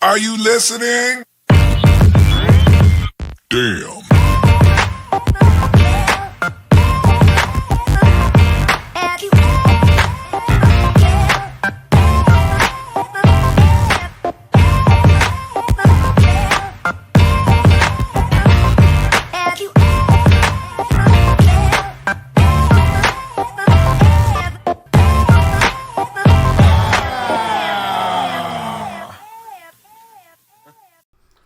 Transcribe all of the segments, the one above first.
Are you listening? Damn.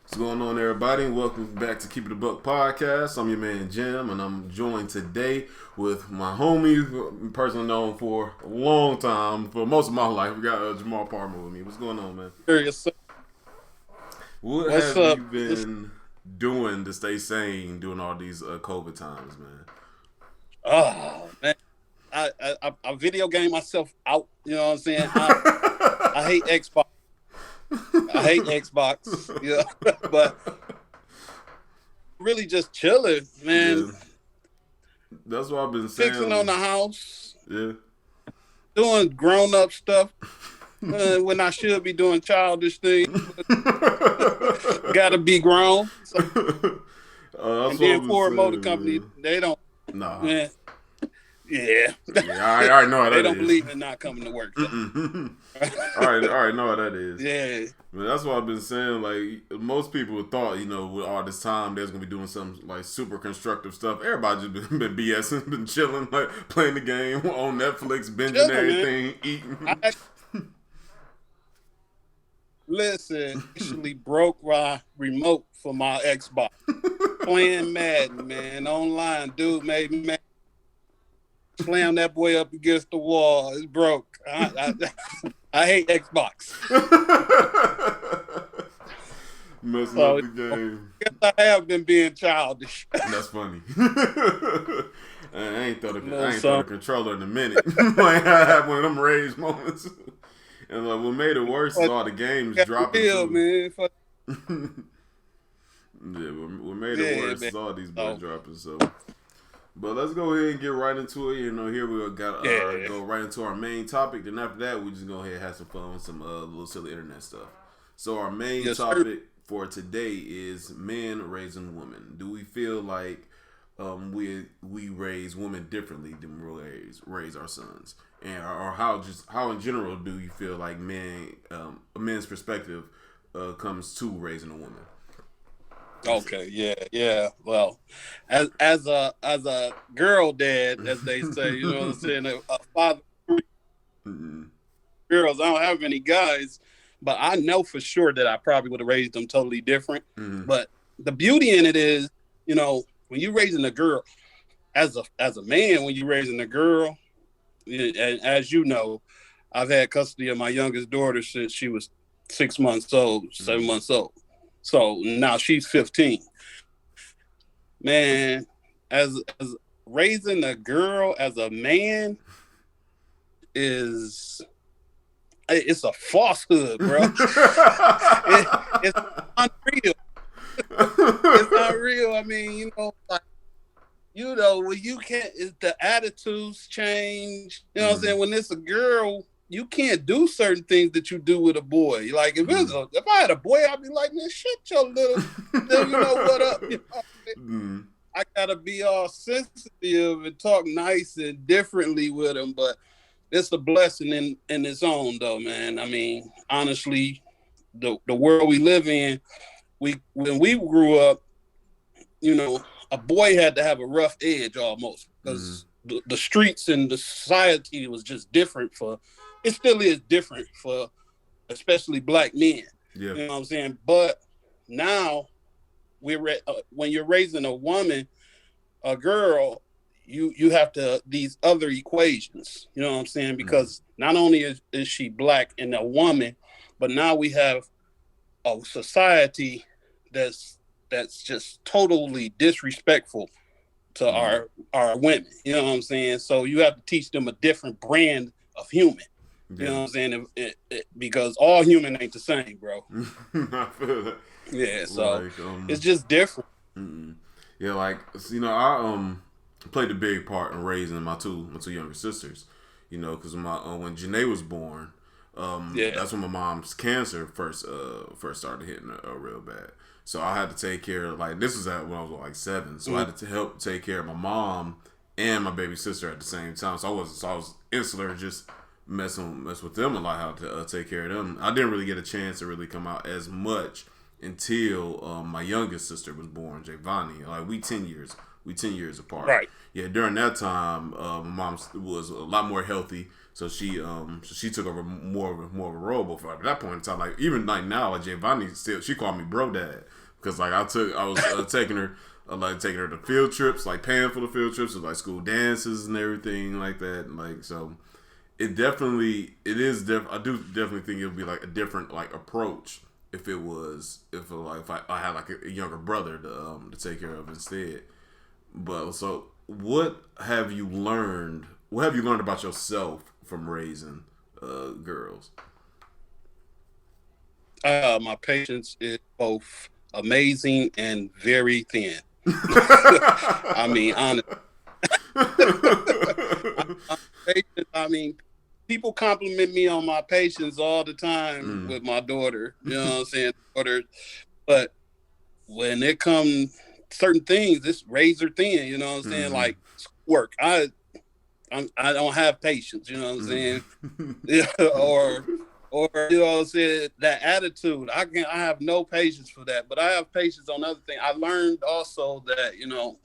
What's going on, everybody? Welcome back to Keep It a Buck podcast. I'm your man Jamm, and I'm joined today with my homie, person known for a long time, for most of my life. We got Jumar Palmer with me. What's going on, man? Serious. What What's have up? you been doing to stay sane during all these COVID times, man? Oh man, I video game myself out. You know what I'm saying? I hate Xbox. I hate Xbox. Yeah, but really just chilling, man. Yeah. That's what I've been saying. Fixing on the house, Yeah. doing grown up stuff when I should be doing childish things. Gotta be grown. So, and then Ford Motor Company, they don't. Nah. Man, yeah. I already know how that is. They don't believe in not coming to work. So. I already know how that is. Yeah. Man, that's what I've been saying. Like, most people thought, with all this time, they was gonna be doing some like super constructive stuff. Everybody just been BSing, been chilling, like playing the game on Netflix, binging everything, eating. Listen, actually broke my remote for my Xbox. Playing Madden, man, online. Dude made me mad. Slam that boy up against the wall. It's broke. I hate Xbox. Messing up the game. I guess I have been being childish. That's funny. I ain't thought a controller in a minute. Like, I had one of them rage moments. And like, what made it worse is all the games dropping. Man. Yeah, what made it worse is all these boys dropping. So, but let's go ahead and get right into it. Here we got go right into our main topic. Then after that, we just go ahead and have some fun with some little silly internet stuff. So our main topic for today is men raising women. Do we feel like we raise women differently than we raise our sons, and or how in general do you feel like a men's perspective comes to raising a woman? Okay, yeah. Well, as a girl dad, as they say, you know what I'm saying, a father. Girls, I don't have any guys, but I know for sure that I probably would have raised them totally different. But the beauty in it is, when you're raising a girl, as a man, when you're raising a girl, and as you know, I've had custody of my youngest daughter since she was 6 months old, 7 months old. So now she's 15. Man, as raising a girl as a man it's a falsehood, bro. It's unreal. It's not real. I mean, when you can't, the attitudes change. You know what I'm saying? When it's a girl, you can't do certain things that you do with a boy. Like if I had a boy, I'd be like, man, shut your little, you know what up? You know? I gotta be all sensitive and talk nice and differently with him, but it's a blessing in its own, though, man. I mean, honestly, the world we live in, when we grew up, a boy had to have a rough edge almost because the streets and the society was just different it still is different for especially black men. Yeah. You know what I'm saying? But now when you're raising a woman, a girl, you have these other equations, you know what I'm saying? Because not only is she black and a woman, but now we have a society that's just totally disrespectful to our women. You know what I'm saying? So you have to teach them a different brand of human. You know what I'm saying? Because all human ain't the same, bro. I feel that. Yeah, so it's just different. Yeah, I played a big part in raising my two younger sisters. Because when Janae was born, That's when my mom's cancer first started hitting her real bad. So I had to take care of, like, this was when I was like 7. So I had to help take care of my mom and my baby sister at the same time. So I was insular, just mess with them a lot, how to take care of them. I didn't really get a chance to really come out as much until my youngest sister was born, Javani. Like, we 10 years apart. Right. Yeah, during that time, my mom was a lot more healthy. So she took over more of a role. But at that point in time, like, even like now, like, Javani she called me bro dad, because like I was taking her to field trips, like paying for the field trips, so, like, school dances and everything like that. And, like, so I do definitely think it would be like a different, like, approach if I had like a younger brother to take care of instead. But so what have you learned about yourself from raising girls? My patience is both amazing and very thin. I mean, honestly. I mean, people compliment me on my patience all the time with my daughter. You know what I'm saying? But when it comes certain things, it's razor thin. You know what I'm saying? Like work, I don't have patience. You know what I'm saying? or you know what I'm saying? That attitude, I have no patience for that. But I have patience on other things. I learned also that, you know,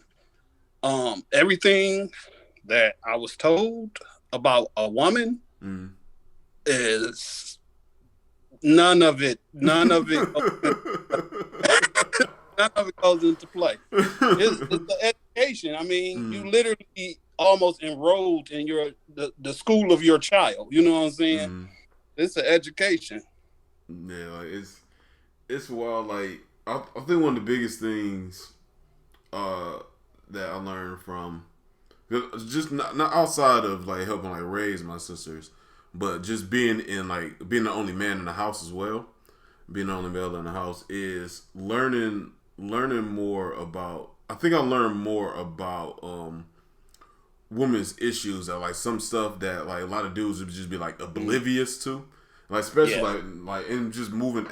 everything that I was told about a woman is none of it none of it goes into play. It's the education. I mean, you literally almost enrolled in the school of your child. You know what I'm saying? It's an education. Yeah, like, it's wild. Like, I think one of the biggest things that I learned from, just not outside of like helping like raise my sisters, but just being the only man in the house as well, being the only male in the house, is learning more about. I think I learned more about women's issues, that like some stuff that like a lot of dudes would just be like oblivious to, like, especially like and just moving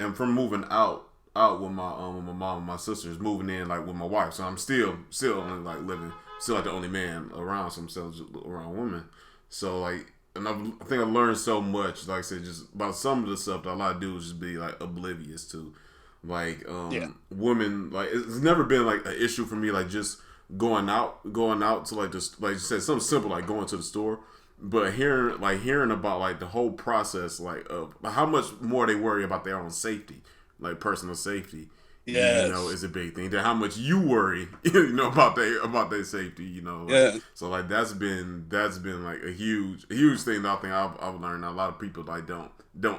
out with my mom and my sisters, moving in like with my wife. So I'm still only like living, still like the only man around, so I'm still around women. So like, and I think I learned so much, like I said, just about some of the stuff that a lot of dudes just be like oblivious to, like women. Like, it's never been like an issue for me, like just going out to like just like you said, something simple like going to the store, but hearing about like the whole process, like of how much more they worry about their own safety, like personal safety, you know, is a big thing. Then how much you worry, you know, about their safety, you know. Like, so like that's been like a huge thing that I think I've learned that a lot of people like don't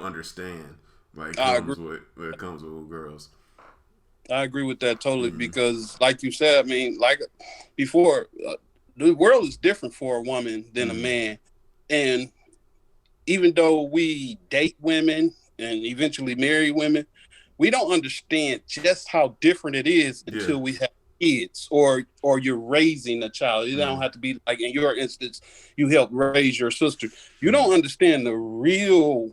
understand. Like, comes with girls. I agree with that totally, because like you said, I mean, like before, the world is different for a woman than a man. And even though we date women and eventually marry women, we don't understand just how different it is until we have kids or you're raising a child. You don't have to be like, in your instance, you help raise your sister. You don't understand the real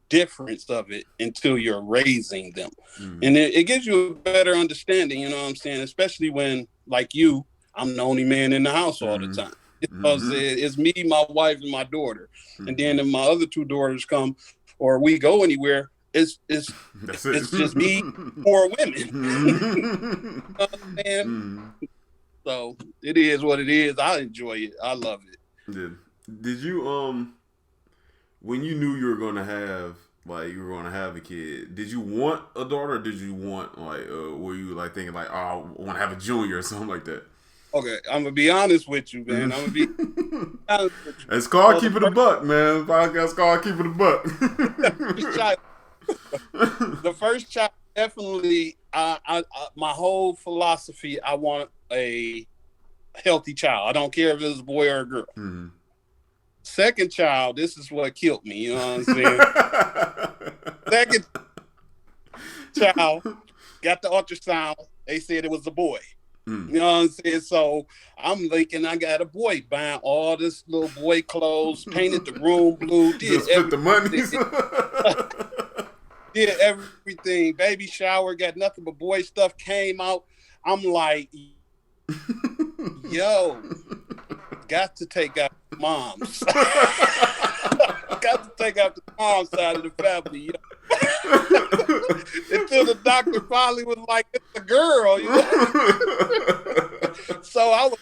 difference of it until you're raising them. And it gives you a better understanding, you know what I'm saying? Especially when, like you, I'm the only man in the house all the time. Because it's me, my wife, and my daughter. And then if my other 2 daughters come or we go anywhere, it's just me or women. You know what I'm saying? So it is what it is. I enjoy it. I love it. Did you when you knew you were gonna have a kid, did you want a daughter, or did you want like were you like thinking like, oh, I want to have a junior or something like that? Okay, I'm gonna be honest with you, man. I'm gonna be honest with you. It's called Keeping a Buck, man. Podcast called Keeping a Buck. The first child, definitely. I my whole philosophy, I want a healthy child. I don't care if it's a boy or a girl. Second child, this is what killed me. You know what I'm saying? Second child, got the ultrasound. They said it was a boy. You know what I'm saying? So I'm thinking I got a boy buying all this little boy clothes, painted the room blue, Just split the money. Did everything. Baby shower, got nothing but boy stuff, came out. I'm like, yo, got to take out the moms. Got to take out the mom side of the family. Yo. Until the doctor finally was like, it's a girl. You know? So I was,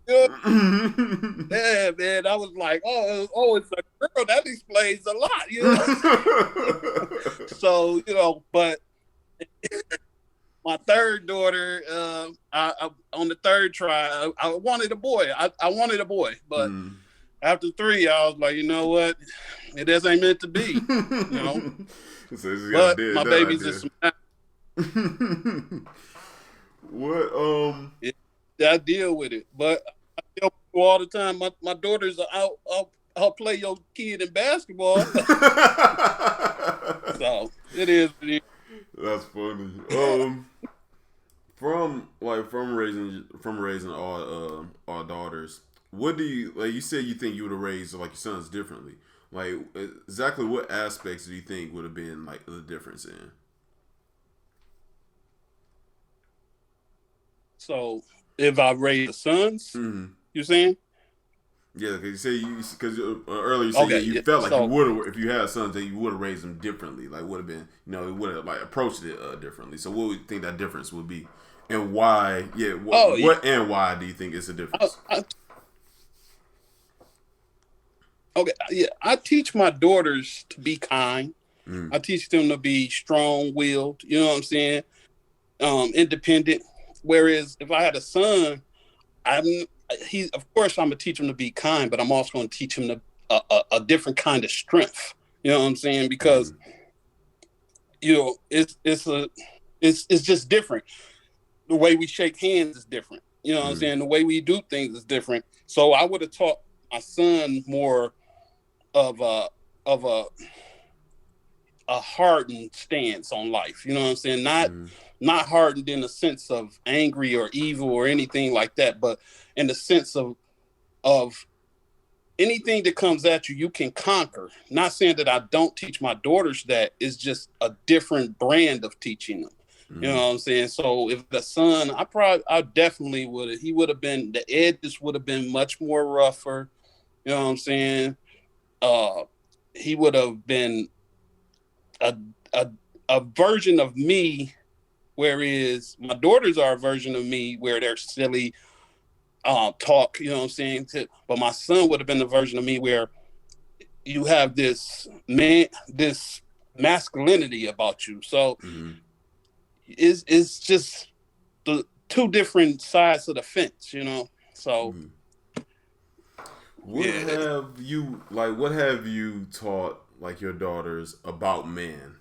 yeah, man. I was like, oh, it's a girl. That explains a lot, you know. So, you know, but my third daughter, I on the third try, I wanted a boy. I wanted a boy, but after 3, I was like, you know what, it just ain't meant to be, you know. So but my baby's just. What I deal with it, but I tell people all the time, my daughters are I'll play your kid in basketball. So it is. That's funny. From raising all daughters, what do you like? You said you think you would have raised like your sons differently. Like exactly what aspects do you think would have been like the difference in? So if I raise sons, you saying? Yeah, because earlier you said you felt like you would have, if you had sons, that you would have raised them differently. Like would have been, you would have like approached it differently. So what would you think that difference would be, and why? Yeah, what and why do you think it's a difference? I teach my daughters to be kind. I teach them to be strong-willed. You know what I'm saying? Independent. Whereas if I had a son, of course I'm gonna teach him to be kind, but I'm also gonna teach him a different kind of strength. You know what I'm saying? Because it's just different. The way we shake hands is different. You know what I'm saying? The way we do things is different. So I would have taught my son more of a hardened stance on life. You know what I'm saying? Not hardened in the sense of angry or evil or anything like that, but in the sense of anything that comes at you, you can conquer. Not saying that I don't teach my daughters that. It's just a different brand of teaching them. You know what I'm saying? So if the son, I definitely would have. He would have been, the edges would have been much more rougher. You know what I'm saying? He would have been a version of me, whereas my daughters are a version of me where they're silly, talk. You know what I'm saying? But my son would have been the version of me where you have this masculinity about you. So it's just the two different sides of the fence, you know. So what have you taught like your daughters about man?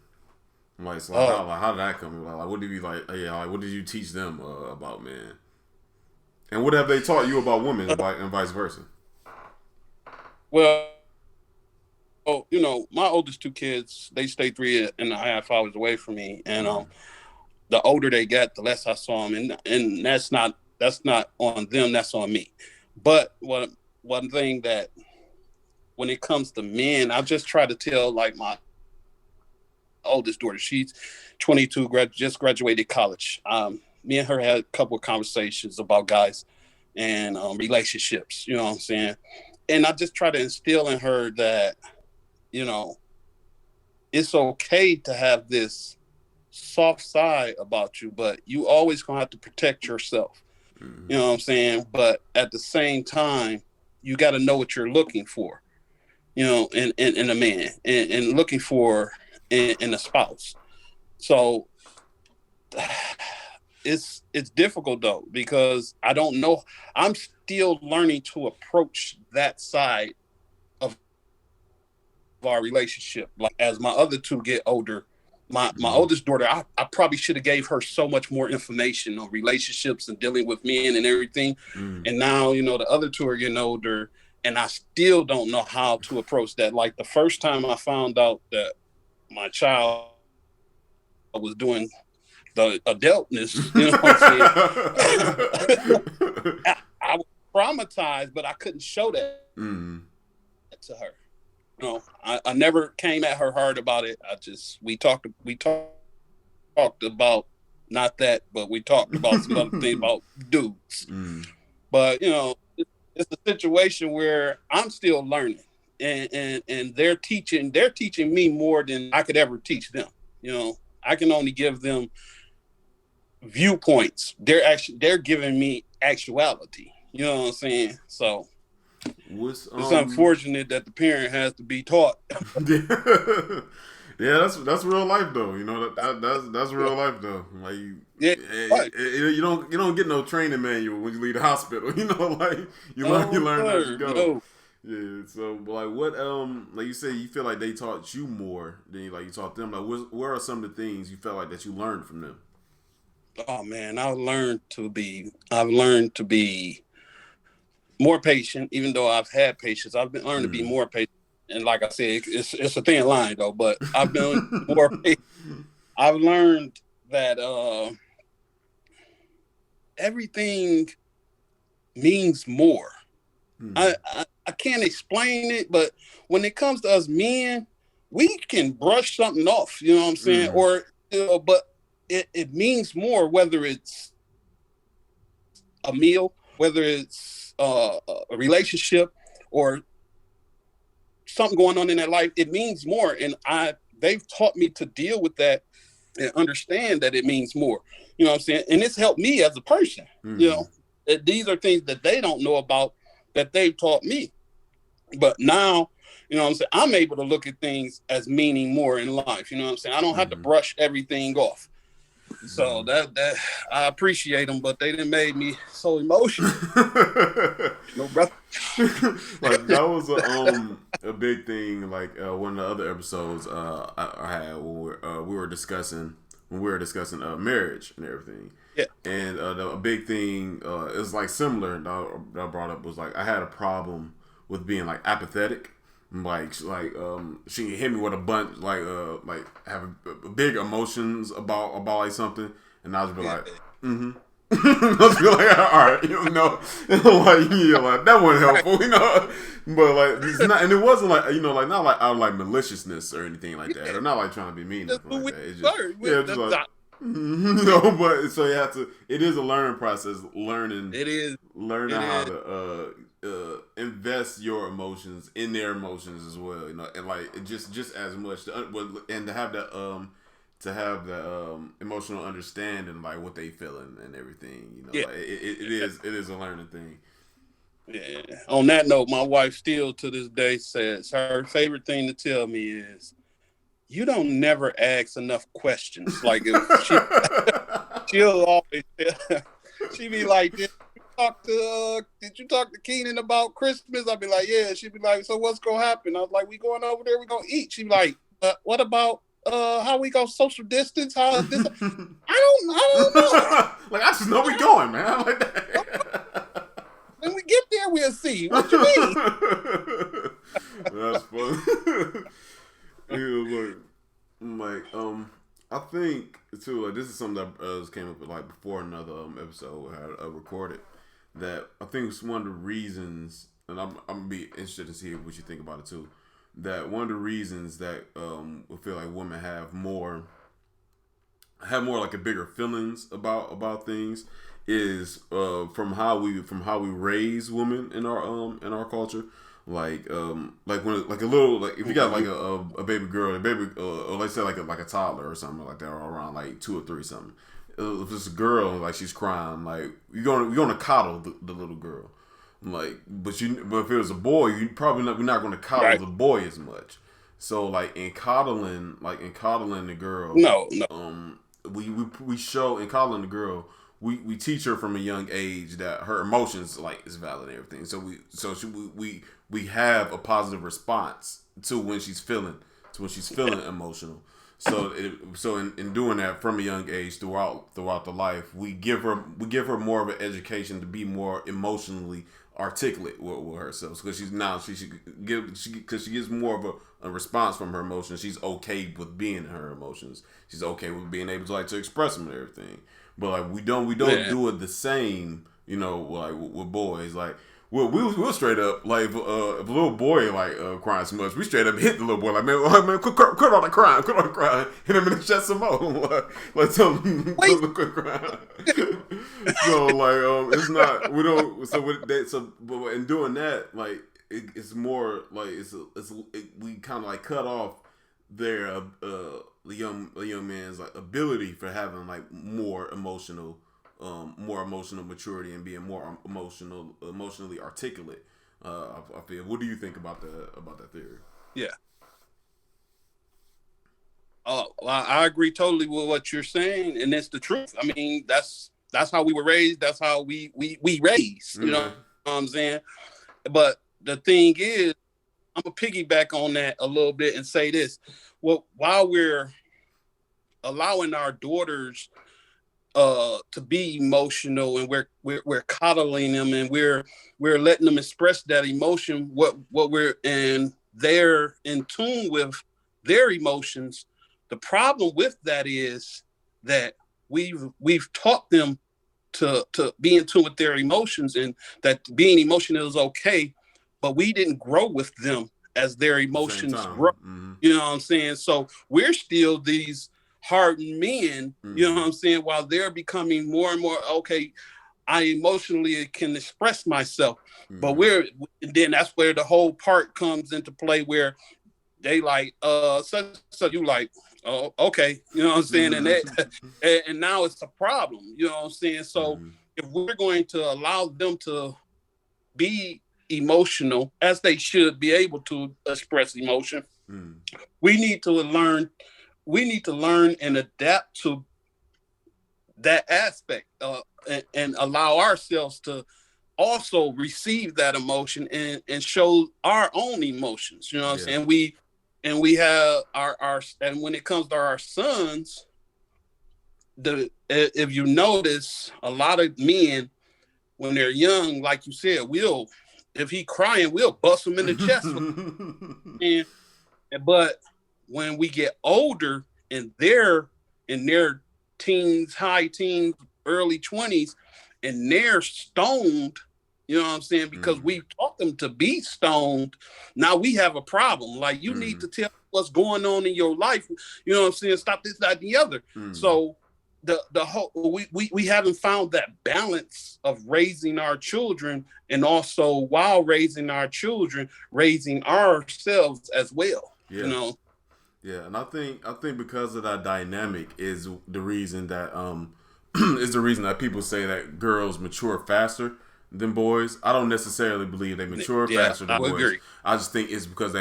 Like, so how did that come? Like, what did you what did you teach them about man? And what have they taught you about women and vice versa? Well, my oldest 2 kids, they stay 3.5 hours away from me, and the older they get, the less I saw them, and that's not on them, that's on me. But one thing that when it comes to men, I just try to tell, like, my oldest daughter, she's 22, just graduated college. Me and her had a couple of conversations about guys and relationships, you know what I'm saying? And I just try to instill in her that, it's okay to have this soft side about you, but you always gonna have to protect yourself. You know what I'm saying? But at the same time, you got to know what you're looking for, in a man, and looking for in a spouse. So it's difficult though, because I don't know. I'm still learning to approach that side of our relationship. Like, as my other 2 get older, my oldest daughter, I probably should have gave her so much more information on relationships and dealing with men and everything. And now, the other 2 are getting older, and I still don't know how to approach that. Like, the first time I found out that my child was doing the adultness. You know what I'm saying? I was traumatized, but I couldn't show that to her. You know, I never came at her hard about it. We talked about not that, but we talked about some other things about dudes. But you know, it's a situation where I'm still learning, and they're teaching me more than I could ever teach them. You know, I can only give them viewpoints. They're giving me actuality. You know what I'm saying? So it's unfortunate that the parent has to be taught. Yeah, that's real life though. You know that's real life though. Like you don't get no training manual when you leave the hospital. You know, like you learn as you go. No. Yeah. So like what like you say you feel like they taught you more than you taught them. Like what are some of the things you felt like that you learned from them? Oh man, I've learned to be more patient. Even though I've had patience, I've been learned to be more patient. And like I said, it's a thin line though. But I've been more patient. I've learned that everything means more. I can't explain it, but when it comes to us men, we can brush something off. You know what I'm saying? Or but it means more, whether it's a meal, whether it's a relationship, or something going on in their life. It means more, and they've taught me to deal with that and understand that it means more. You know what I'm saying? And it's helped me as a person. You know, these are things that they don't know about that they've taught me. But now, you know what I'm saying, I'm able to look at things as meaning more in life. You know what I'm saying? I don't have to brush everything off. So that I appreciate them, but they done made me so emotional. No, brother. Like that was a big thing. Like one of the other episodes I had when we were discussing marriage and everything. Yeah. And a big thing is like similar that I brought up was like I had a problem with being like apathetic. Like she can hit me with a bunch like have big emotions about like something, and I'll just be like, I'll just be like, all right, you know, like that wasn't helpful, you know. But like it's not, and it wasn't like like not like out of like maliciousness or anything like that, or not like trying to be mean or nothing like that. It's just just like. But so you have to. It is a learning process. Learning how to invest your emotions in their emotions as well. You know, and like just as much, and to have that emotional understanding, like what they feeling and everything. You know, like it is a learning thing. Yeah. On that note, my wife still to this day says her favorite thing to tell me is, you don't never ask enough questions. Like if she'll always she be like, did you talk to Keenan about Christmas? I'll be like, yeah. She'd be like, so what's gonna happen? I was like, we going over there, we gonna eat. She'd be like, what about how we go social distance? How this? I don't know. Like I just know we going, man. I'm like that. When we get there, we'll see. What you mean? That's funny. Yeah, like I think too. Like this is something that came up with like before another episode we had recorded. That I think it's one of the reasons, and I'm gonna be interested to see what you think about it too. That one of the reasons that we feel like women have more like a bigger feelings about things is from how we raise women in our culture. Like when like a little like if you got like a baby girl, or let's say like a toddler or something like that, or around like 2 or 3 something. If it's a girl like she's crying, like you're gonna coddle the little girl, like but if it was a boy, we're not gonna coddle the boy as much. So like in coddling the girl, we show in coddling the girl. We teach her from a young age that her emotions like is valid and everything. So we have a positive response to when she's feeling emotional. So in doing that from a young age throughout the life, we give her more of an education to be more emotionally articulate with herself, because she gets more of a response from her emotions. She's okay with being in her emotions. She's okay with being able to like to express them and everything. But like we don't do it the same, you know, like with boys. Like we'll straight up like if a little boy like crying so much, we straight up hit the little boy like, man, quit all the crying, hit him in the chest some more. Like tell him quit crying. So like it's not, we don't, so with that, so but in doing that, like it's more like we kind of like cut off their the young man's like ability for having like more emotional maturity and being more emotionally articulate. I feel. What do you think about that theory? Yeah. Well, I agree totally with what you're saying, and it's the truth. I mean, that's how we were raised. That's how we raised. You know what I'm saying? But the thing is, I'm gonna piggyback on that a little bit and say this: well, while we're allowing our daughters to be emotional, and we're coddling them, and we're letting them express that emotion, what they're in tune with their emotions. The problem with that is that we've taught them to be in tune with their emotions, and that being emotional is okay, but we didn't grow with them as their emotions grow. Mm-hmm. You know what I'm saying? So we're still these hardened men, you know what I'm saying, while they're becoming more and more, okay, I emotionally can express myself. But then that's where the whole part comes into play, where they like, so you like, oh, okay, you know what I'm saying? And now it's a problem, you know what I'm saying? So if we're going to allow them to be emotional, as they should be able to express emotion, we need to learn and adapt to that aspect, and allow ourselves to also receive that emotion and show our own emotions. You know what I'm saying? We have our and when it comes to our sons, if you notice, a lot of men when they're young, like you said, if he crying, we'll bust him in the chest. But when we get older and they're in their teens, high teens, early 20s, and they're stoned, you know what I'm saying? Because we taught them to be stoned. Now we have a problem. Like, you need to tell what's going on in your life. You know what I'm saying? Stop this, that, and the other. So the whole we haven't found that balance of raising our children, and also while raising our children, raising ourselves as well. Yeah. You know. Yeah, and I think because of that dynamic is the reason that people say that girls mature faster than boys. I don't necessarily believe they mature faster than boys. Agree. I just think it's because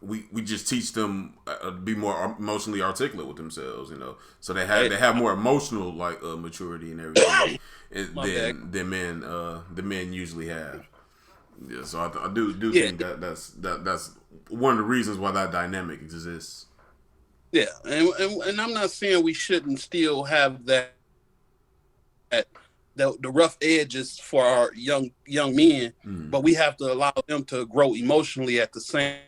we just teach them to be more emotionally articulate with themselves, you know. So they have more emotional like maturity and everything than men usually have. Yeah, so I do think that's one of the reasons why that dynamic exists. Yeah, and I'm not saying we shouldn't still have the rough edges for our young men, but we have to allow them to grow emotionally at the same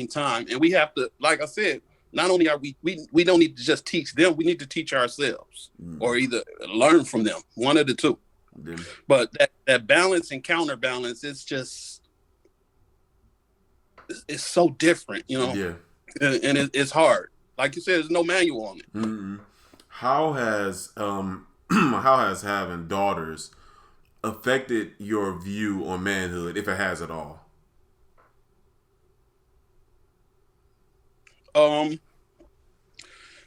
time. And we have to, like I said, not only are we don't need to just teach them, we need to teach ourselves, or either learn from them, one of the two. But that balance and counterbalance, it's so different, you know. Yeah. And it's hard. Like you said, there's no manual on it. Mm-hmm. How has having daughters affected your view on manhood, if it has at all?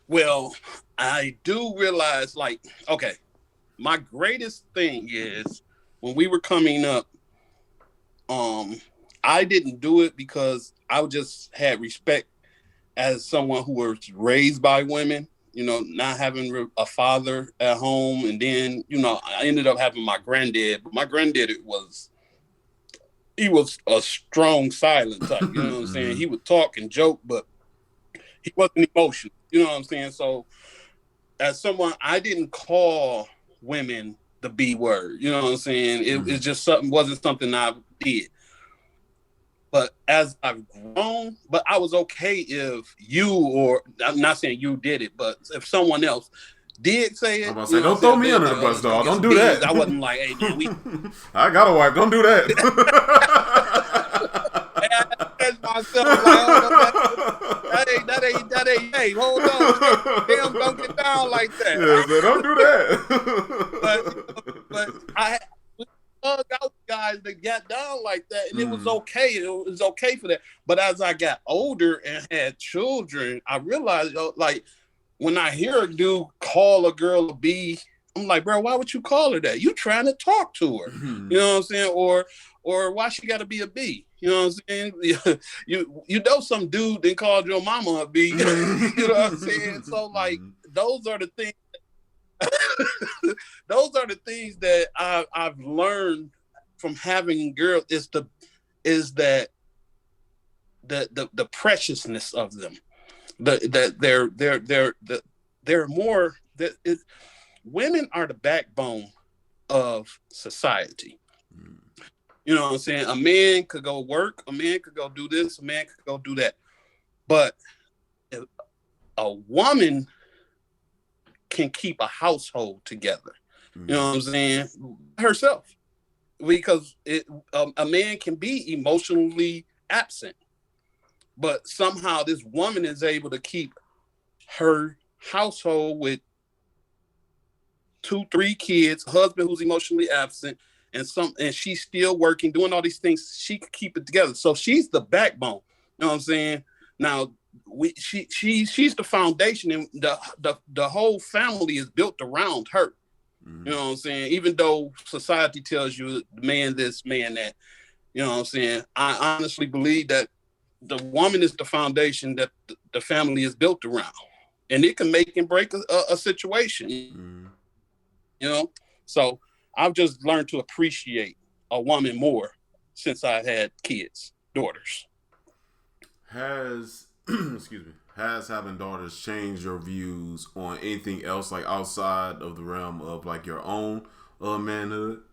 Well, I do realize, like, okay, my greatest thing is when we were coming up, I didn't do it because I just had respect as someone who was raised by women, you know, not having a father at home. And then, you know, I ended up having my granddad, but my granddad he was a strong, silent type, you know what I'm saying? He would talk and joke, but he wasn't emotional, you know what I'm saying? So as someone, I didn't call women the B word. You know what I'm saying? It's just wasn't something I did. But as I've grown, but I was okay if you, or I'm not saying you did it, but if someone else did say it, I'm about to say, don't throw me under the bus, dog. Don't do that. I wasn't like, hey man, we. I got a wife. Don't do that. That's myself. Like, oh, that ain't. Hey, hold on. Damn, don't get down like that. Yeah, so don't do that. but I dug out guys that got down like that, and it was okay. It was okay for that. But as I got older and had children, I realized, like, when I hear a dude call a girl a B, I'm like, bro, why would you call her that? You trying to talk to her. You know what I'm saying? Or why she got to be a B? You know what I'm saying? You know some dude then called your mama a B. You know what I'm saying? So, like, those are the things. Those are the things that I've learned from having girls. Is that the preciousness of them. They're more. Women are the backbone of society. You know what I'm saying? A man could go work, a man could go do this, a man could go do that. But a woman can keep a household together. You know what I'm saying? Herself. Because a man can be emotionally absent. But somehow this woman is able to keep her household with 2-3 kids, husband who's emotionally absent, and she's still working, doing all these things. She could keep it together. So she's the backbone. You know what I'm saying? Now she's the foundation, and the whole family is built around her. You know what I'm saying? Even though society tells you man this, man that. You know what I'm saying? I honestly believe that the woman is the foundation that the family is built around, and it can make and break a situation. You know, so I've just learned to appreciate a woman more since I had kids, daughters. Has having daughters changed your views on anything else, like outside of the realm of like your own manhood?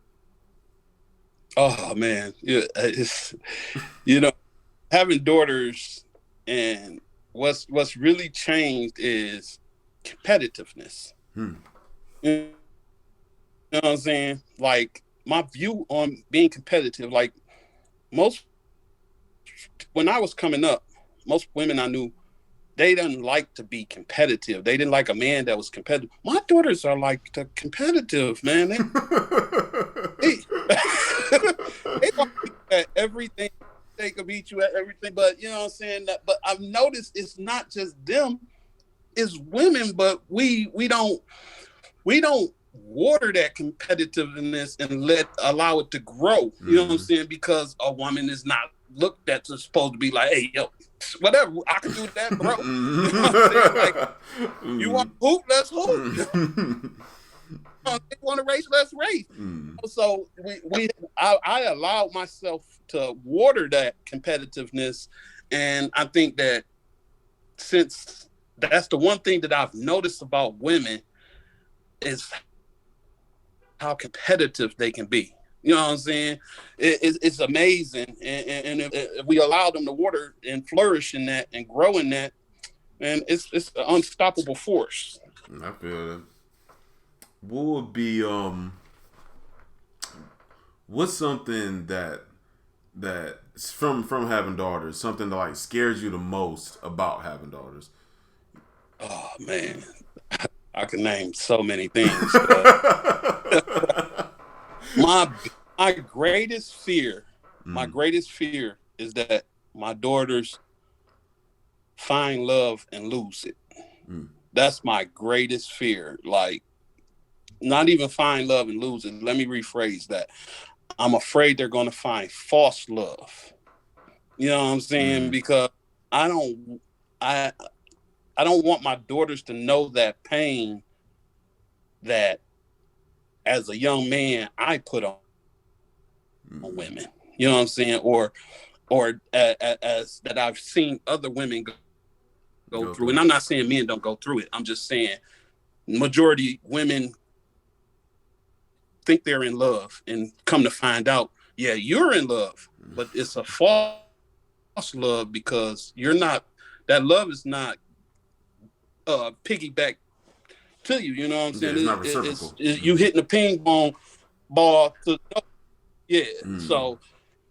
Oh man, yeah, it's having daughters, and what's really changed is competitiveness. You know what I'm saying? Like, my view on being competitive, like, when I was coming up, most women I knew, they didn't like to be competitive. They didn't like a man that was competitive. My daughters are like the competitive, man. They want to beat you at everything. They could beat you at everything. But you know what I'm saying? But I've noticed it's not just them, it's women, but we don't water that competitiveness and allow it to grow. You know what I'm saying? Because a woman is not looked at as supposed to be like, hey, yo, whatever, I can do that, bro. You know what I'm saying? Like, you want to hoop, let's hoop. You want to race, let's race. So I allowed myself to water that competitiveness, and I think that since that's the one thing that I've noticed about women is how competitive they can be. You know what I'm saying? It's amazing, and if we allow them to water and flourish in that and grow in that, and it's an unstoppable force. I feel that. What would be what's something that from having daughters, something that like scares you the most about having daughters? Oh man, I can name so many things. My greatest fear is that my daughters find love and lose it. That's my greatest fear. Like, not even find love and lose it. Let me rephrase that. I'm afraid they're going to find false love. You know what I'm saying? Because I don't want my daughters to know that pain that as a young man I put on women. You know what I'm saying? Or as that I've seen other women go through. And I'm not saying men don't go through it. I'm just saying majority women think they're in love, and come to find out, yeah, you're in love, but it's a false love because you're not. That love is not piggyback to you. You know what I'm saying? It's not reciprocal. You hitting the ping pong ball to So,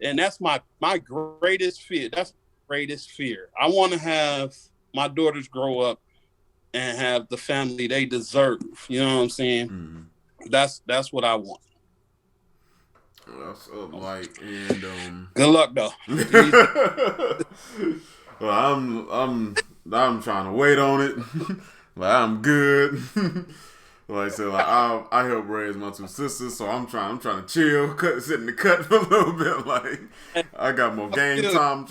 and that's my greatest fear. That's my greatest fear. I want to have my daughters grow up and have the family they deserve. You know what I'm saying? That's what I want. That's like, and good luck though. Well, I'm trying to wait on it. Like, I'm good. Like I said, like I help raise my two sisters, so I'm trying to chill, sit in the cut for a little bit. Like, I got more game time.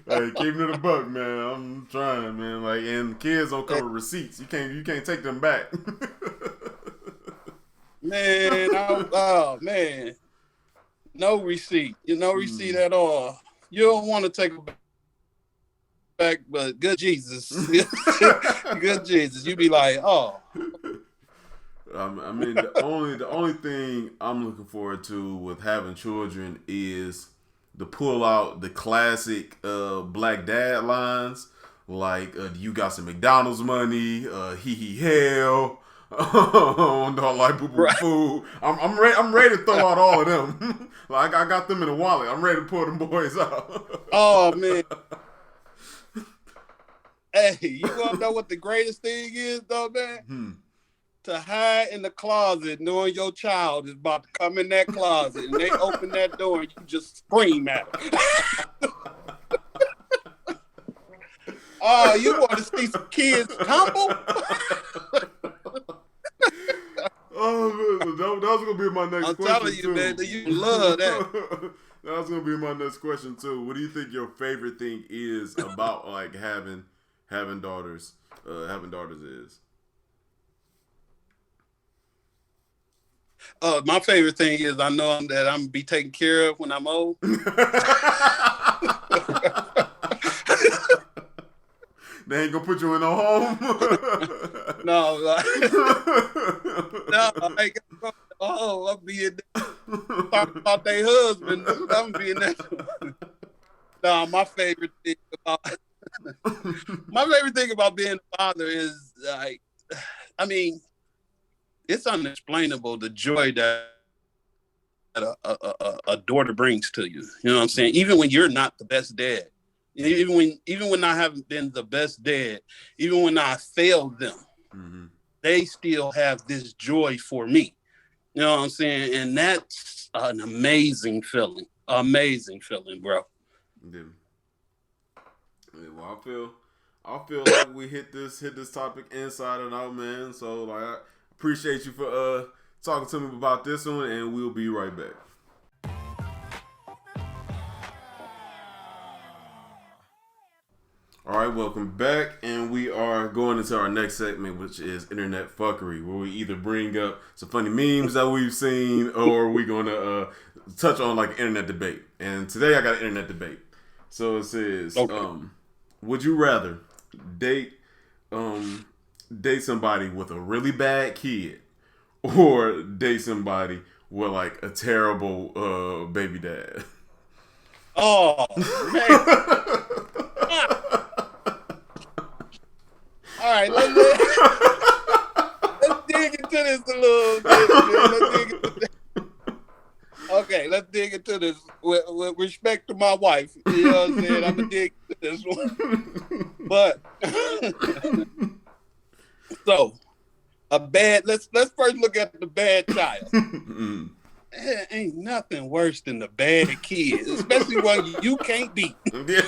Hey, keeping it a buck, man. I'm trying, man. Like, and kids don't come with receipts. You can't take them back. Man, oh man, no receipt. No receipt at all. You don't want to take it back, but good Jesus, good Jesus. You be like, oh. I mean, the only thing I'm looking forward to with having children is to pull out the classic black dad lines, like you got some McDonald's money, he hell. Don't like boo boo food. I'm ready to throw out all of them. Like, I got them in the wallet. I'm ready to pull them boys out. Oh man. Hey, you wanna know what the greatest thing is though, man? To hide in the closet knowing your child is about to come in that closet and they open that door and you just scream at them. Oh, you want to see some kids tumble? Oh, that was gonna be my next question. I'm telling you, man, you love that. That was gonna be my next question too. What do you think your favorite thing is about like having daughters? Having daughters is. My favorite thing is I know that I'm gonna be taken care of when I'm old. They ain't gonna put you in no home. No, I ain't gonna go home. I'm being talking about their husband. I'm being that. No, my favorite thing about being a father is like, I mean, it's unexplainable the joy that a daughter brings to you. You know what I'm saying? Even when you're not the best dad. Even when I haven't been the best dad, even when I failed them, they still have this joy for me. You know what I'm saying? And that's an amazing feeling. Amazing feeling, bro. Yeah. Well, I feel like we hit this topic inside and out, man. So like, I appreciate you for talking to me about this one, and we'll be right back. All right, welcome back, and we are going into our next segment, which is internet fuckery, where we either bring up some funny memes that we've seen, or we're gonna touch on like internet debate. And today I got an internet debate. So it says, would you rather date somebody with a really bad kid, or date somebody with like a terrible baby dad? Oh man. All right, let's dig into this a little bit, man. Okay, let's dig into this with respect to my wife. You know what I'm saying? I'm gonna dig into this one. But so let's first look at the bad child. There ain't nothing worse than the bad kids, especially one you can't beat. Yeah.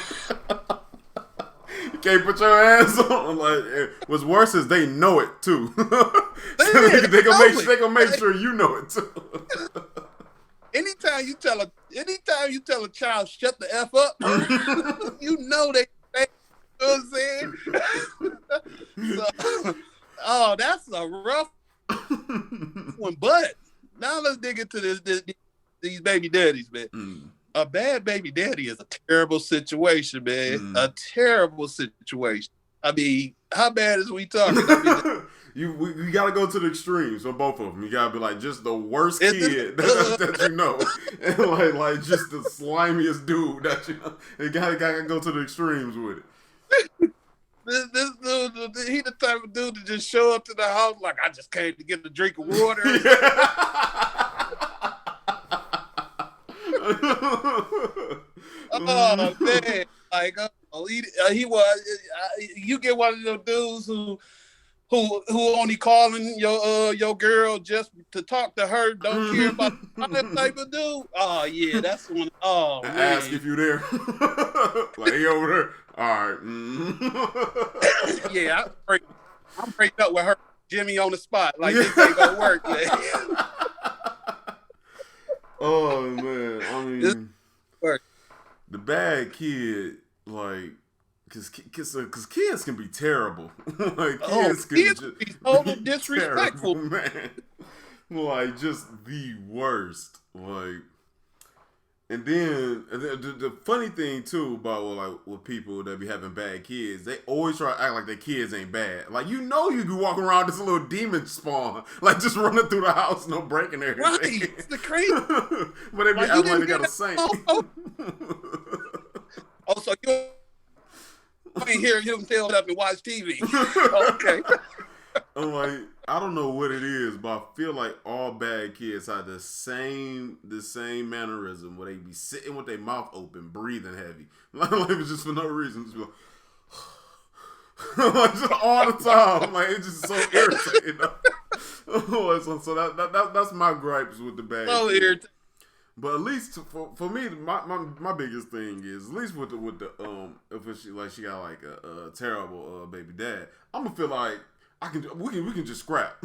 You can't put your hands on. Like, what's worse is they know it too. they gonna make sure you know it too. Anytime you tell a child shut the F up, you know they. You know what I'm saying? So, that's a rough one. But now let's dig into these baby daddies, man. A bad baby daddy is a terrible situation, man. A terrible situation. I mean, how bad is we talking? I mean, we gotta go to the extremes for both of them. You gotta be like just the worst kid that you know, and like just the slimiest dude that you know. You gotta go to the extremes with it. This dude, he the type of dude to just show up to the house like, I just came to get a drink of water. Oh man, like he was. You get one of those dudes who only calling your girl just to talk to her, don't care about that type of dude. Oh yeah, that's one. Oh man. Ask if you there. Like he over there. All right. Yeah, I'm breaking up with her, Jimmy on the spot. Like this ain't gonna work. Man. Oh man, I mean, the bad kid, like, cause kids can be terrible. Like kids can be total disrespectful, terrible, man. Like just the worst. Like, and then the funny thing too about with people that be having bad kids, they always try to act like their kids ain't bad. Like you be walking around this little demon spawn, like just running through the house, no breaking everything. Right, it's the crazy. But they be acting like they got a saint. Oh, so you ain't hear him tell up and watch TV? Okay. I'm like, I don't know what it is, but I feel like all bad kids have the same mannerism where they be sitting with their mouth open, breathing heavy, like just for no reason, just be like, just all the time. Like it's just so irritating. So that's my gripes with the bad. So irritating. But at least for me, my biggest thing is at least with the if she got like a terrible baby dad, I'm gonna feel like we can just scrap.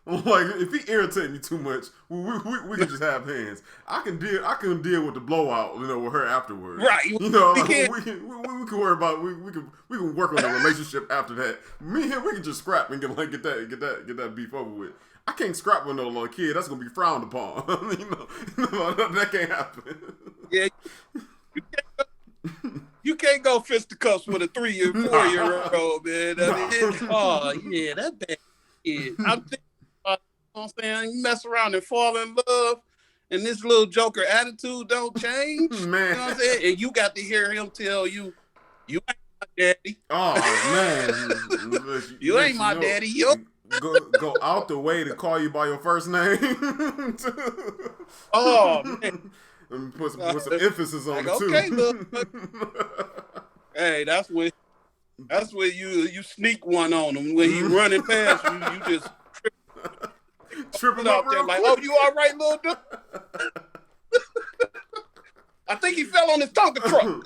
Like if he irritates me too much, we can just have hands. I can deal with the blowout, with her afterwards. Right. We can worry about we can work on the relationship after that. Me and him, we can just scrap and get that beef over with. I can't scrap with no little kid. That's gonna be frowned upon. That can't happen. Yeah. You can't go fisticuffs with a 3 or 4 year old, man. Oh yeah, that bad kid. I'm thinking about, you know what I'm saying, you mess around and fall in love, and this little joker attitude don't change. Man, you know what I'm saying? And you got to hear him tell you ain't my daddy. Oh man, you ain't my daddy. Go out the way to call you by your first name. Oh man. And put some emphasis on it too. Okay, look. Hey, that's when you sneak one on him when he running past you. You just tripping up there like, oh, you all right, little dude? I think he fell on his Tonka truck. No,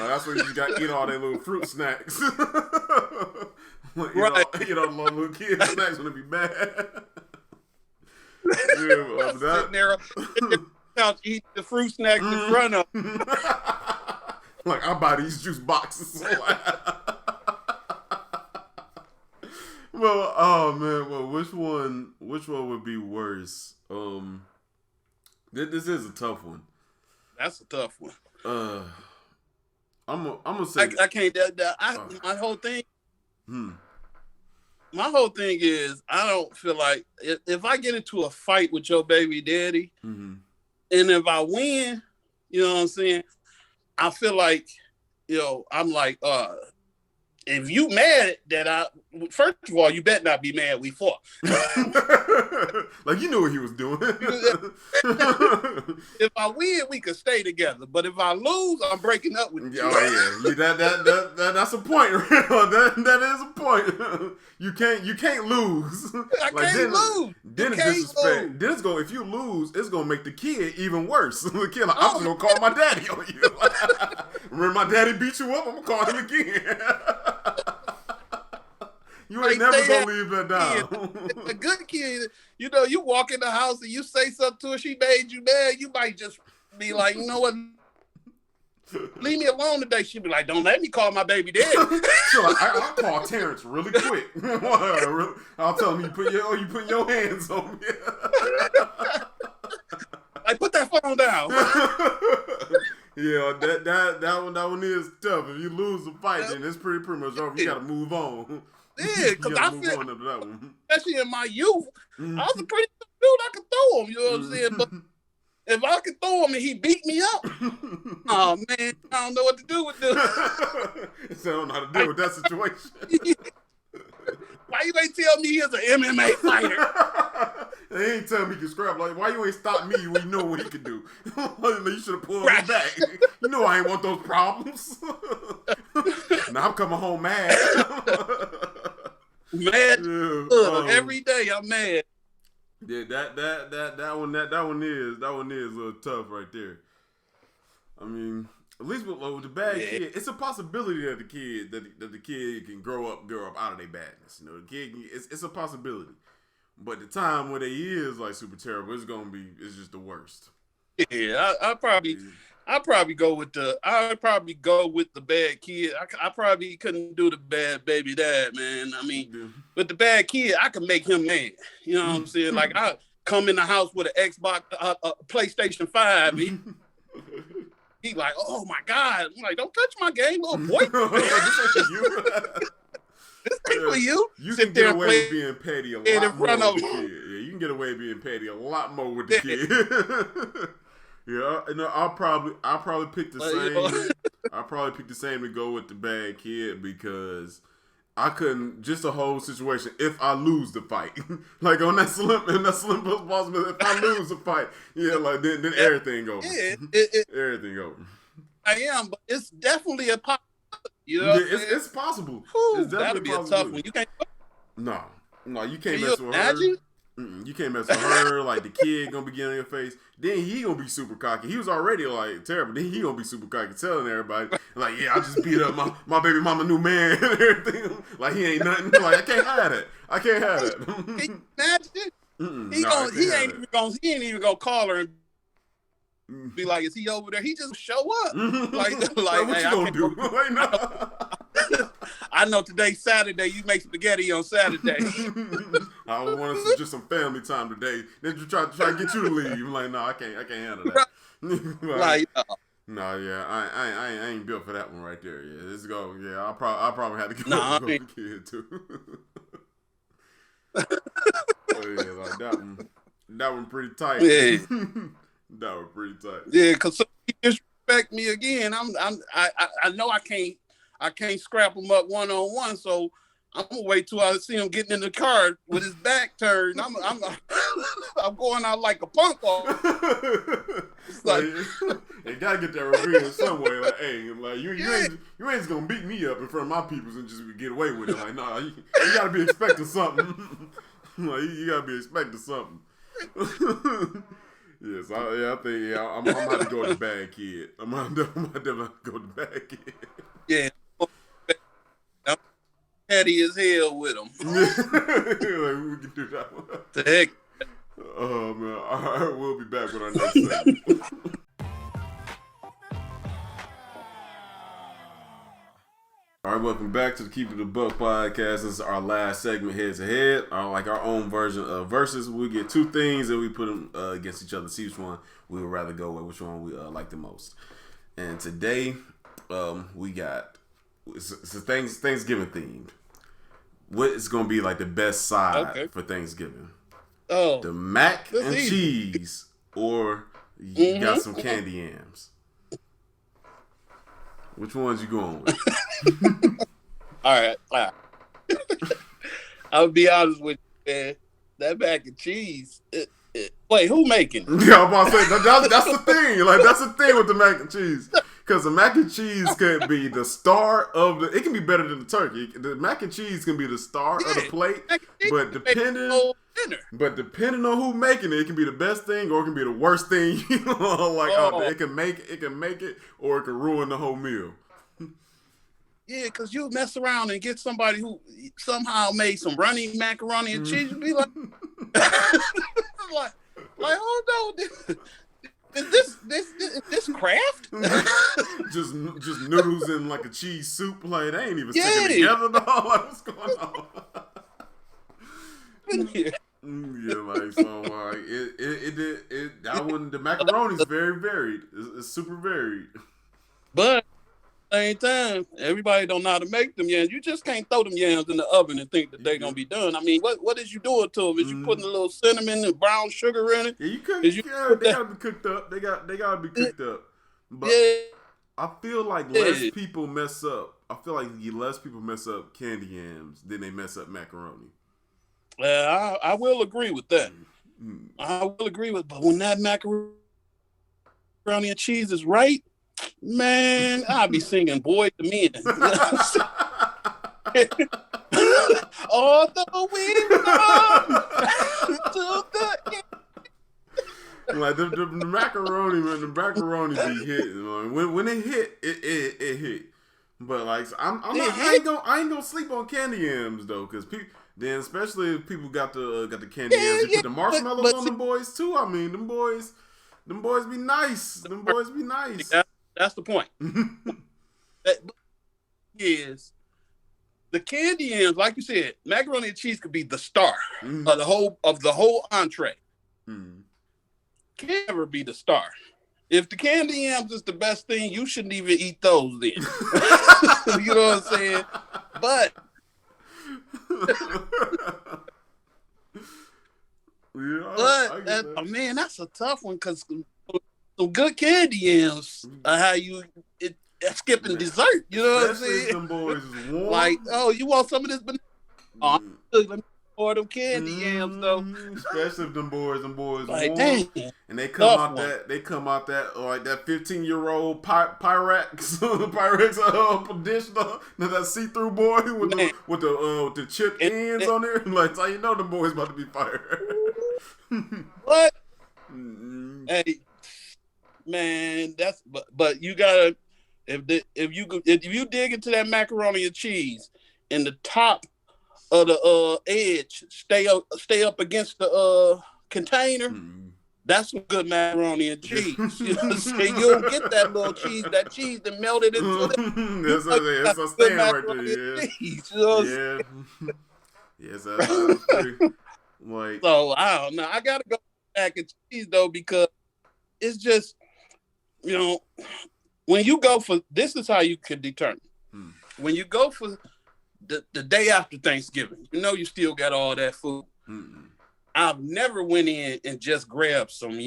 that's when you got to eat all their little fruit snacks. Right. Eat all the little kids snacks when it be bad. Yeah, sitting there couch eat the fruit snacks in front of him. Like I buy these juice boxes. Well, oh man, well, which one would be worse? This is a tough one. That's a tough one. I'm gonna say I can't. My whole thing. My whole thing is I don't feel like if I get into a fight with your baby daddy, and if I win, you know what I'm saying, I feel like, I'm like, if you mad that first of all, you better not be mad we fought. Like you knew what he was doing. If I win, we could stay together. But if I lose, I'm breaking up with you. Oh yeah, that's a point. That is a point. You can't lose. I can't lose. Then it's disrespect. Then if you lose, it's gonna make the kid even worse. The kid like, I'm just gonna call my daddy on you. Remember my daddy beat you up? I'm gonna call him again. You ain't never gonna leave that down. A good kid, you walk in the house and you say something to her, she made you mad, you might just be like, you know what? Leave me alone today. She'd be like, don't let me call my baby daddy. So I'll call Terrence really quick. I'll tell him you put your hands on me. Like, put that phone down. Yeah, that one is tough. If you lose the fight, then it's pretty much over. You got to move on. Yeah, because I feel, on after that one. especially in my youth, I was a pretty good dude. I could throw him. You know what I'm saying? But if I could throw him and he beat me up, oh man, I don't know what to do with this. So I don't know how to deal with that situation. Why you ain't tell me he is an MMA fighter? They ain't telling me he can scrap. Like, why you ain't stop me when you know what he can do? You should have pulled me back. You know I ain't want those problems. Now I'm coming home mad. Mad every day. I'm mad. Yeah, that one is a little tough right there. I mean, at least with the bad kid, it's a possibility that the kid can grow up out of their badness. You know, the kid it's a possibility. But the time where they is like super terrible, it's just the worst. Yeah, I probably go with the bad kid. I probably couldn't do the bad baby dad, man. I mean, with the bad kid, I can make him mad. You know what I'm saying? Like I come in the house with an Xbox, PlayStation 5. He like, oh my God! I'm like, don't touch my game, little boy. This ain't for you. You can get away with being petty a lot more with the kid. Yeah, you can get away with being petty a lot more with the kid. Yeah, and I'll probably pick the same. I'll probably pick the same to go with the bad kid because I couldn't just the whole situation. If I lose the fight, like on that slim possibility, if I lose the fight, yeah, like then everything over. Yeah, everything over. I am, but it's definitely a possibility. You know, it's possible. It's that'll be a tough one. You can't. No, you can't mess with her. You can't mess with her. Like the kid gonna be getting in your face. Then he gonna be super cocky. He was already like terrible. Then he gonna be super cocky, telling everybody like, "Yeah, I just beat up my baby mama new man and everything." Like he ain't nothing. Like I can't have that. Can you imagine? He ain't even gonna call her and be like, "Is he over there?" He just show up. Like what hey, you gonna do? I know today's Saturday. You make spaghetti on Saturday. I want us just some family time today. Then you try to get you to leave. I'm like, no, I can't handle that. I ain't built for that one right there. Yeah, let's go. Yeah, I probably had to go with the kid too. Yeah, like that one pretty tight. Yeah. That was pretty tight. Yeah, because if he disrespect me again, I know I can't scrap him up 1-on-1, so I'm gonna wait till I see him getting in the car with his back turned. I'm going out like a punk. It's like they gotta get that revenge some way. Like, hey, like you ain't just gonna beat me up in front of my peoples and just get away with it. Like, no, you gotta be expecting something. Like, you gotta be expecting something. Yes, I think I'm gonna have to go with the bad kid. I'm gonna definitely go with the bad kid. Yeah, I'm petty as hell with him. Like, we can do that one. The heck. Oh man! All right, we'll be back with our next segment. All right, welcome back to the Keep It a Buck podcast. This is our last segment, head to head. Like our own version of versus. We get two things and we put them against each other. See which one we would rather go with, which one we like the most. And today, we got it's Thanksgiving themed. What is going to be like the best side for Thanksgiving? Oh, the mac and cheese, or you got some candy yams. Which ones you going with? All right. I'll be honest with you, man. That mac and cheese. Wait, who making it? Yeah, I'm about to say that's the thing. Like that's the thing with the mac and cheese, because the mac and cheese could be the star of the. It can be better than the turkey. The mac and cheese can be the star of the plate, but depending on who making it, it can be the best thing or it can be the worst thing. It can make it, or it can ruin the whole meal. Yeah, because you mess around and get somebody who somehow made some runny macaroni and cheese, you'd be like, oh no, is this Kraft? just noodles in like a cheese soup, like they ain't even sticking together, dog. Like what's going on? Yeah, like so, like it. That one, the macaroni's very varied. It's super varied. But same time, everybody don't know how to make them yams. You just can't throw them yams in the oven and think that they're gonna be done. I mean, what is you doing to them? Is you putting a little cinnamon and brown sugar in it? Yeah, you could. They gotta be cooked up. They gotta be cooked up. But I feel like less people mess up. I feel like less people mess up candy yams than they mess up macaroni. I will agree with that. I will agree with, but when that macaroni and cheese is right, man, I'll be singing "Boy to Men." Although we come to the like the macaroni, man, the macaroni be hitting. When it hit, it hit. But like, I ain't gonna sleep on candy yams though, because then especially if people got the candy yams, you put the marshmallows on them boys too. I mean, them boys be nice. Them boys be nice. That's the point. Is the candy yams, like you said, macaroni and cheese could be the star of the whole entree. Can never be the star. If the candy yams is the best thing, you shouldn't even eat those then. You know what I'm saying? But man, that's a tough one because some good candy yams are how you skipping dessert. You know what I'm saying? Them boys is warm. Like, oh, you want some of this banana? Oh, let me pour them candy yams though. Especially if them boys like, warm. Dang. And they come out that like that 15-year-old Pyrex dish, that see-through boy with the chipped ends on there. Like, so you know the boys about to be fired. What? Hey, man, that's but you gotta if you dig into that macaroni and cheese and the top of the edge stay up against the container. That's some good macaroni and cheese. You know what I'm saying? You don't get that little cheese, that cheese that melted into it. That's a stand right there. Yeah. Cheese, you know Yes, that's like. So I don't know. I gotta go mac and cheese though because it's just, you know, when you go for this is how you can determine. When you go for the day after Thanksgiving, you know you still got all that food. I've never went in and just grabbed some,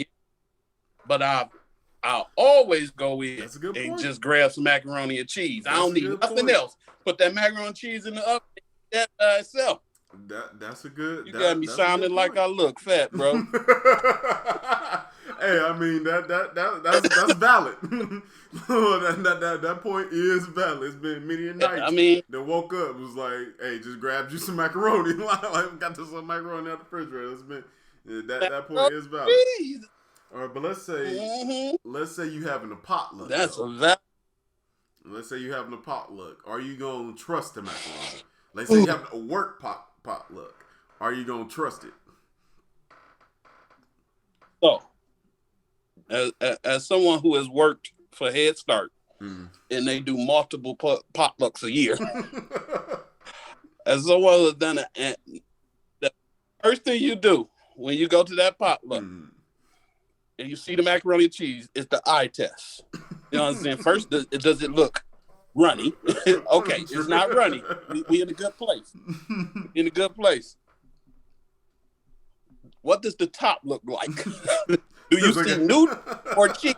but I'll always go in and just grab some macaroni and cheese. I don't need nothing else. Put that macaroni and cheese in the oven. That by itself. That's a good. You got me sounding like I look fat, bro. Hey, I mean that's valid. that point is valid. It's been many a night. I mean, that woke up was like, hey, just grabbed you some macaroni. Like got this some macaroni out the refrigerator. It's been that point is valid. All right, but let's say you having a potluck. That's a valid. Let's say you having a potluck. Are you gonna trust the macaroni? Let's say you having a work potluck. Are you gonna trust it? So, as someone who has worked for Head Start, and they do multiple potlucks a year, as someone who has done it, the first thing you do when you go to that potluck and you see the macaroni and cheese is the eye test. You know what I'm saying? First, does it look runny? Okay, it's not runny. We in a good place. In a good place. What does the top look like? Do you see noodles or cheese?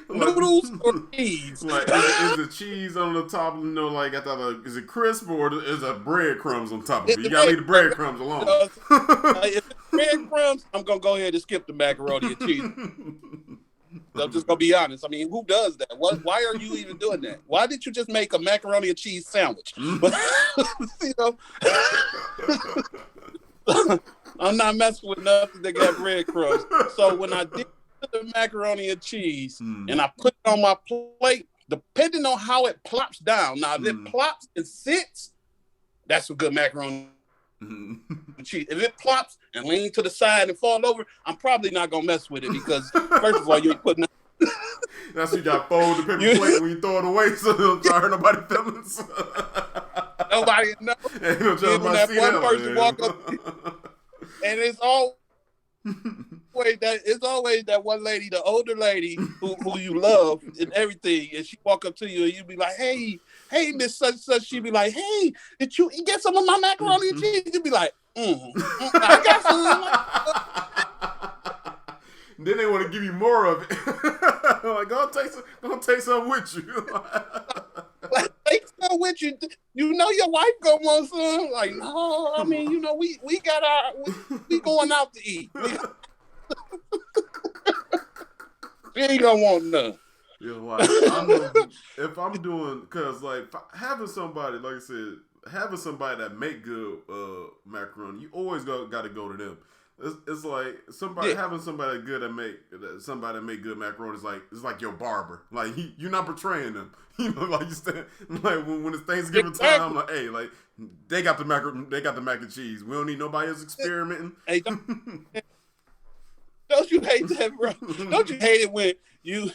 Noodles or cheese? Like, is the cheese on the top? You know, like I thought, is it crisp or is it breadcrumbs on top of it? You gotta leave the breadcrumbs alone. If it's breadcrumbs, I'm gonna go ahead and skip the macaroni and cheese. I'm just gonna be honest. I mean, who does that? Why are you even doing that? Why did you just make a macaroni and cheese sandwich? You know, I'm not messing with nothing that got breadcrumbs. So when I did the macaroni and cheese and I put it on my plate, depending on how it plops down. Now, if it plops and sits, that's some good macaroni and cheese. If it plops and leans to the side and fall over, I'm probably not gonna mess with it because first of all, you ain't putting. That's what you got fold the paper plate when you throw it away, so don't try to hurt nobody's feelings. Nobody know. Even that one person walk up, and it's all it's always that one lady, the older lady who you love and everything, and she walk up to you and you be like, hey, Miss Such Such. She be like, hey, did you get some of my macaroni and cheese? You be like, I got some. Then they want to give you more of it. Like, go take some with you. Like, take some with you. You know your wife gonna want some. Like, no, I mean, you know, we going out to eat. We ain't gonna want none. Yeah, like, I know if I'm doing, cause like having somebody, like I said, having somebody that make good macaroni, you always got to go to them. It's like having somebody good that make good macaroni is like, it's like your barber. Like you're not betraying them. You know, like you stand, like when it's Thanksgiving time, I'm like, hey, like they got the mac and cheese. We don't need nobody else experimenting. Hey, don't you hate that, bro? Don't you hate it when you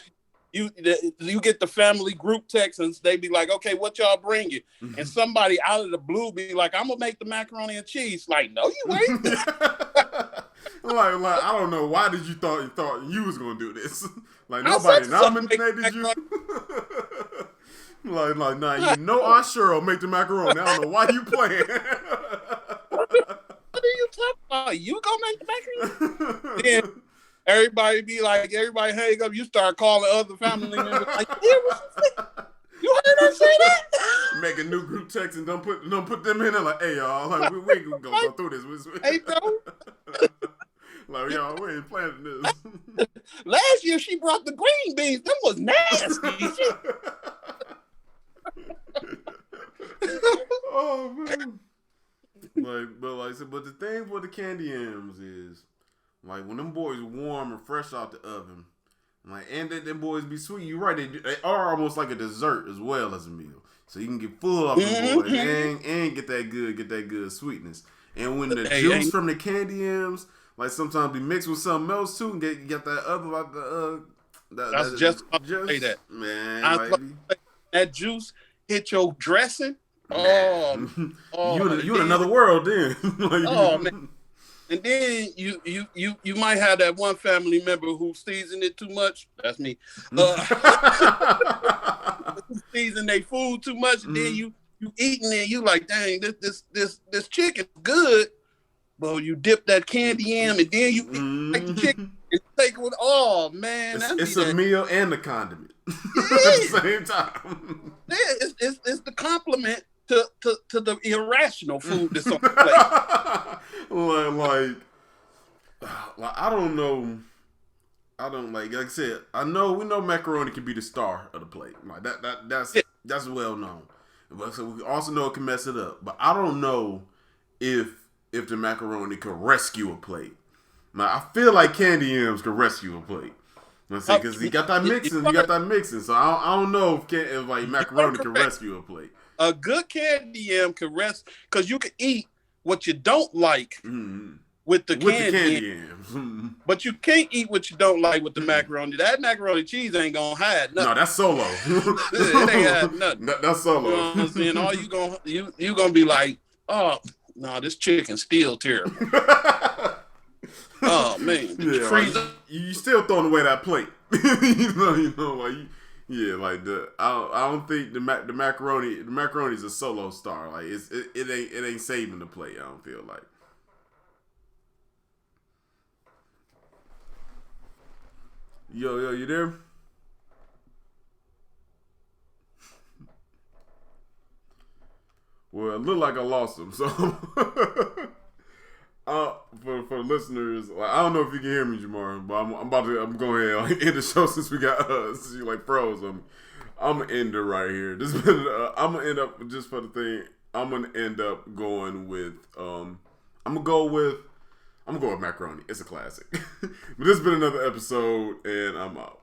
get the family group text and they be like, okay, what y'all bringing? And somebody out of the blue be like, I'm gonna make the macaroni and cheese. Like, no, you ain't. like I don't know. Why did you thought you was gonna do this? Like nobody nominated you. like nah, you know I sure will make the macaroni. I don't know why you playing. What are you talking about? You gonna make the macaroni? Then everybody hang up. You start calling other family members like, yeah, what you say? You heard her say that? Make a new group text and don't put them in there. Like, hey y'all, like we ain't gonna go through this. Hey, no. Like, y'all, we ain't planning this. Last year she brought the green beans. Them was nasty. Oh man. But the thing with the candy Yams is, like, when them boys warm and fresh out the oven, like, and them boys be sweet. You're right, they are almost like a dessert as well as a meal. So you can get full off them boys and get that good sweetness. And when the juice from the candy Yams, like, sometimes be mixed with something else too, and get that other, like that's just say that, man. That juice hit your dressing. You in another world then. Like, oh man. And then you might have that one family member who seasoned it too much. That's me. Season their food too much, and then you eating it. You like, dang, this chicken good. Well, you dip that candy Yam, and then you eat like the chicken and take it with. Oh man, it's a meal and a condiment at the same time. Yeah, it's the compliment to the irrational food that's on the plate. like I don't know. Like I said, we know macaroni can be the star of the plate. Like that's well known. But so we also know it can mess it up. But I don't know if the macaroni could rescue a plate. Now I feel like candy Yams could rescue a plate. Let's say because he got that mixing. So I don't know if like macaroni can rescue a plate. A good candy Yam can because you can eat what you don't like with the candy Yams. But you can't eat what you don't like with the macaroni. That macaroni cheese ain't gonna hide nothing. No, that's solo. It ain't hide nothing. That's solo. You know what I'm saying? All you gonna be like, oh no, this chicken's still terrible. Oh man, yeah, you still throwing away that plate. you know, like like I don't think the macaroni's a solo star. Like it ain't saving the plate. I don't feel like. Yo, you there? Well, it looked like I lost him. So, for the listeners, like, I don't know if you can hear me, Jamar, but I'm going ahead and end the show since we got since you like froze. I'm gonna end it right here. This been I'm gonna end up just for the thing. I'm gonna end up going with I'm gonna go with macaroni. It's a classic. But this has been another episode, and I'm out.